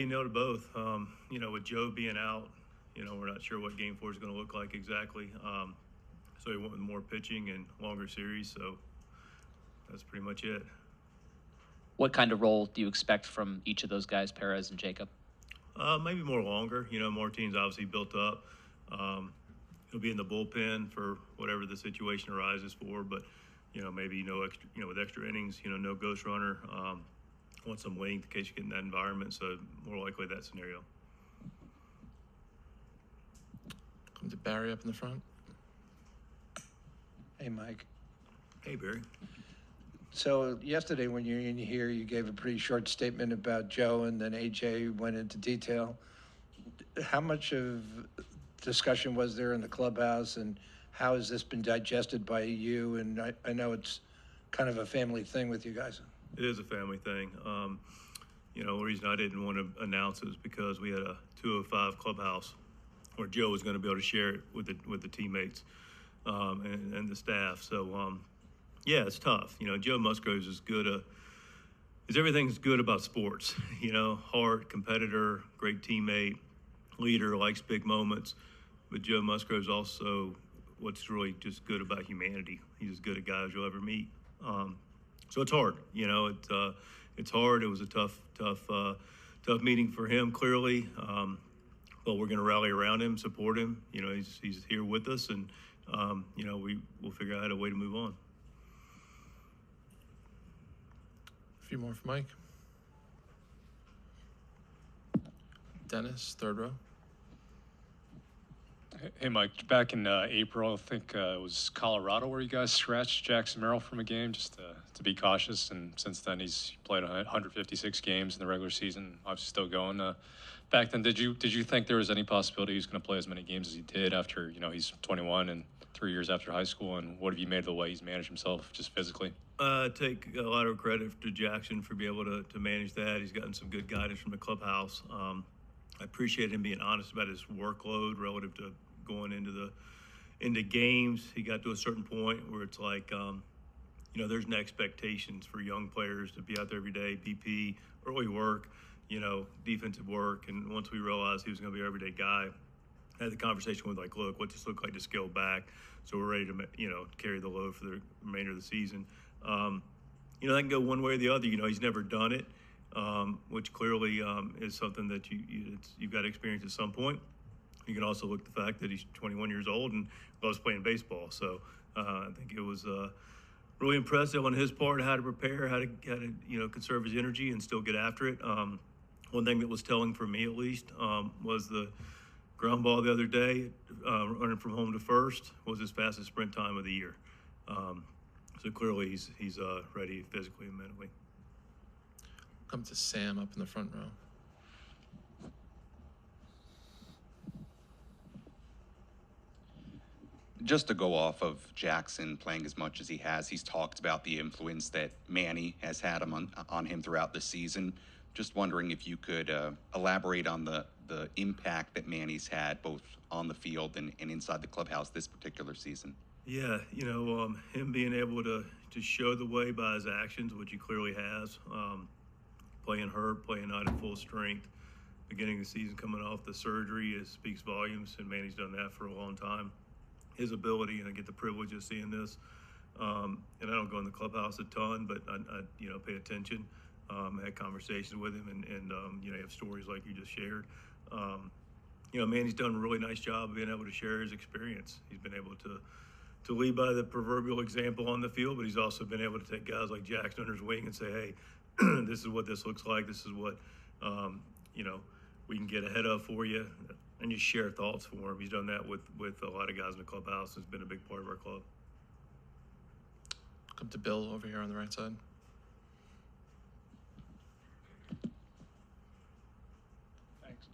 nailed it both. With Joe being out, we're not sure what Game 4 is going to look like exactly. So he went with more pitching and longer series. So that's pretty much it. What kind of role do you expect from each of those guys, Perez and Jacob? Maybe more longer. Martin's obviously built up. He'll be in the bullpen for whatever the situation arises for, but maybe no extra, with extra innings, no ghost runner. Want some length in case you get in that environment. So more likely that scenario. Come to Barry up in the front. Hey, Mike. Hey, Barry. So yesterday when you were in here, you gave a pretty short statement about Joe, and then AJ went into detail. How much of discussion was there in the clubhouse, and how has this been digested by you? And I know it's kind of a family thing with you guys. It is a family thing. The reason I didn't want to announce it was because we had a 205 clubhouse where Joe was going to be able to share it with the teammates and the staff. So, yeah, it's tough. Joe Musgrove is everything's good about sports. Hard competitor, great teammate, leader, likes big moments. But Joe Musgrove's also what's really just good about humanity. He's as good a guy as you'll ever meet. So it's hard. It's hard. It was a tough meeting for him, clearly. But we're going to rally around him, support him. He's here with us, and we'll figure out a way to move on. A few more for Mike. Dennis, third row. Hey, Mike, back in April, I think it was Colorado where you guys scratched Jackson Merrill from a game just to be cautious. And since then, he's played 156 games in the regular season, obviously still going. Back then, did you think there was any possibility he was going to play as many games as he did after, he's 21 and 3 years after high school? And what have you made of the way he's managed himself just physically? Take a lot of credit to Jackson for being able to manage that. He's gotten some good guidance from the clubhouse. I appreciate him being honest about his workload relative to going into games. He got to a certain point where it's like, there's an expectations for young players to be out there every day, BP, early work, defensive work. And once we realized he was going to be an everyday guy, I had the conversation with look, what's this look like to scale back? So we're ready to, carry the load for the remainder of the season. That can go one way or the other. He's never done it. Which clearly is something that you've got to experience at some point. You can also look at the fact that he's 21 years old and loves playing baseball. So I think it was really impressive on his part how to prepare, how to conserve his energy and still get after it. One thing that was telling for me at least was the ground ball the other day, running from home to first, was his fastest sprint time of the year. So clearly he's ready physically and mentally. Come to Sam up in the front row. Just to go off of Jackson playing as much as he has, he's talked about the influence that Manny has had on him throughout the season. Just wondering if you could elaborate on the impact that Manny's had both on the field and inside the clubhouse this particular season. Yeah, him being able to show the way by his actions, which he clearly has. Playing hurt, playing not at full strength, beginning of the season coming off the surgery, speaks volumes, and Manny's done that for a long time. His ability, and I get the privilege of seeing this, and I don't go in the clubhouse a ton, but I pay attention. I had conversations with him, and you have stories like you just shared. Manny's done a really nice job of being able to share his experience. He's been able to lead by the proverbial example on the field, but he's also been able to take guys like Jackson under his wing and say, hey, this is what this looks like. This is what, we can get ahead of for you, and just share thoughts for him. He's done that with a lot of guys in the clubhouse. It's been a big part of our club. Come to Bill over here on the right side. Thanks.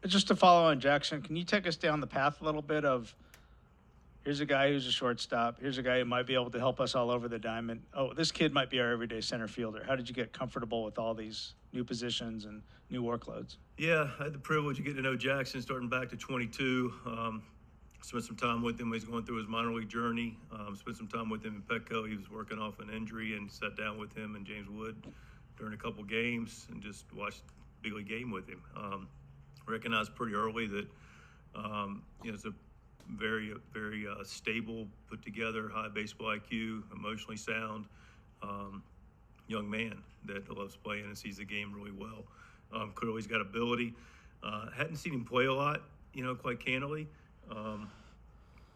Just to follow on Jackson, can you take us down the path a little bit of, here's a guy who's a shortstop. Here's a guy who might be able to help us all over the diamond. Oh, this kid might be our everyday center fielder. How did you get comfortable with all these new positions and new workloads? Yeah, I had the privilege of getting to know Jackson starting back to 22. Spent some time with him when he's going through his minor league journey. Spent some time with him in Petco. He was working off an injury, and sat down with him and James Wood during a couple games and just watched big league game with him. Recognized pretty early that it's a very stable, put together, high baseball IQ, emotionally sound young man that loves playing and sees the game really well. Clearly he's got ability. Hadn't seen him play a lot, quite candidly,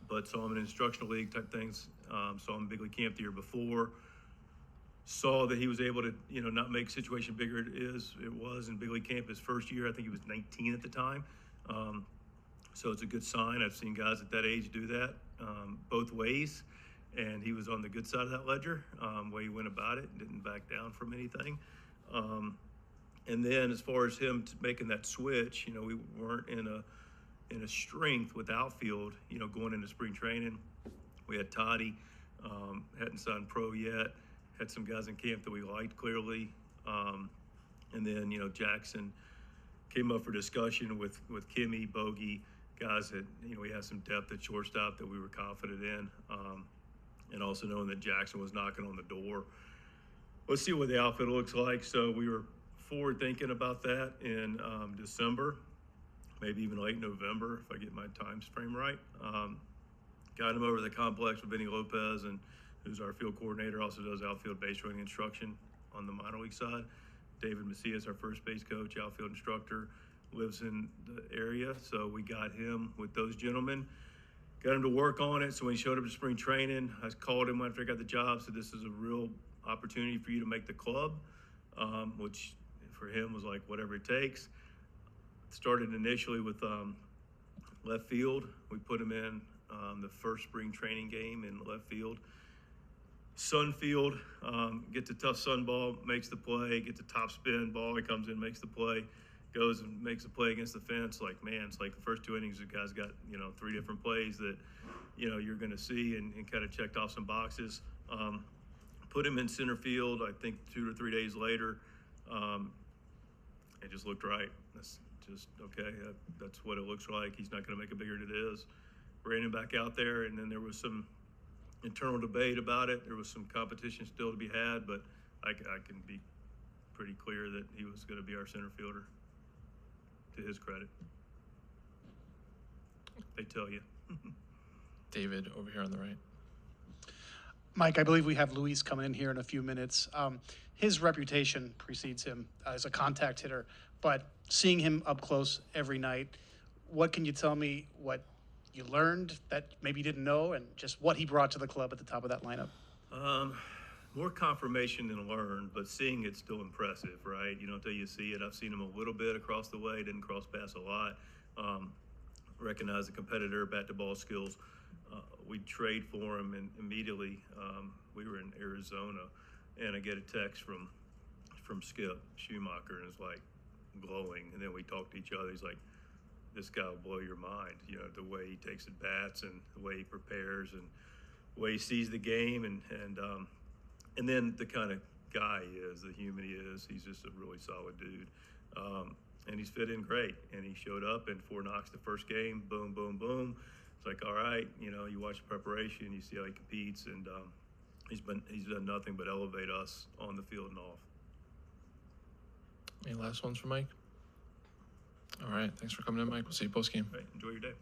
but saw him in instructional league type things. Saw him in big league camp the year before. Saw that he was able to, not make situation bigger it was in big league camp his first year. I think he was 19 at the time. So it's a good sign. I've seen guys at that age do that both ways, and he was on the good side of that ledger, way he went about it, didn't back down from anything. And then as far as him making that switch, we weren't in a strength with outfield, going into spring training. We had Toddy, hadn't signed pro yet, had some guys in camp that we liked clearly. And then, Jackson came up for discussion with Kimmy, Bogey, guys that, we had some depth at shortstop that we were confident in. And also knowing that Jackson was knocking on the door. Let's see what the outfield looks like. So we were forward thinking about that in December, maybe even late November, if I get my time frame right. Got him over to the complex with Vinny Lopez, and who's our field coordinator, also does outfield base running instruction on the minor league side. David Macias, our first base coach, outfield instructor, lives in the area. So we got him with those gentlemen, got him to work on it. So when he showed up to spring training, I called him after I got the job, said, this is a real opportunity for you to make the club, which for him was like whatever it takes. Started initially with left field. We put him in the first spring training game in left field. Sun field, gets a tough sun ball, makes the play, gets a top spin ball, he comes in, makes the play, goes and makes the play against the fence. Like, man, it's like the first two innings, the guy's got, 3 different plays that, you're going to see and kind of checked off some boxes. Put him in center field, I think 2 or 3 days later. It just looked right. That's just, okay, that's what it looks like. He's not going to make it bigger than it is. Ran him back out there, and then there was some internal debate about it. There was some competition still to be had, but I can be pretty clear that he was going to be our center fielder, to his credit. They tell you. David over here on the right. Mike, I believe we have Luis coming in here in a few minutes. His reputation precedes him as a contact hitter, but seeing him up close every night, what can you tell me what you learned that maybe you didn't know, and just what he brought to the club at the top of that lineup? More confirmation than learned, but seeing it's still impressive, right? Until you see it. I've seen him a little bit across the way, didn't cross pass a lot. Recognize the competitor, bat-to-ball skills. We trade for him, and immediately we were in Arizona, and I get a text from Skip Schumacher, and it's like glowing. And then we talked to each other. He's like, this guy will blow your mind, the way he takes at bats and the way he prepares and the way he sees the game, and then the kind of guy he is, the human he is. He's just a really solid dude. And he's fit in great. And he showed up in 4 knocks the first game, boom, boom, boom. It's like, all right, you watch the preparation, you see how he competes, and he's done nothing but elevate us on the field and off. Any last ones for Mike? All right, thanks for coming in, Mike. We'll see you post game. Right, enjoy your day.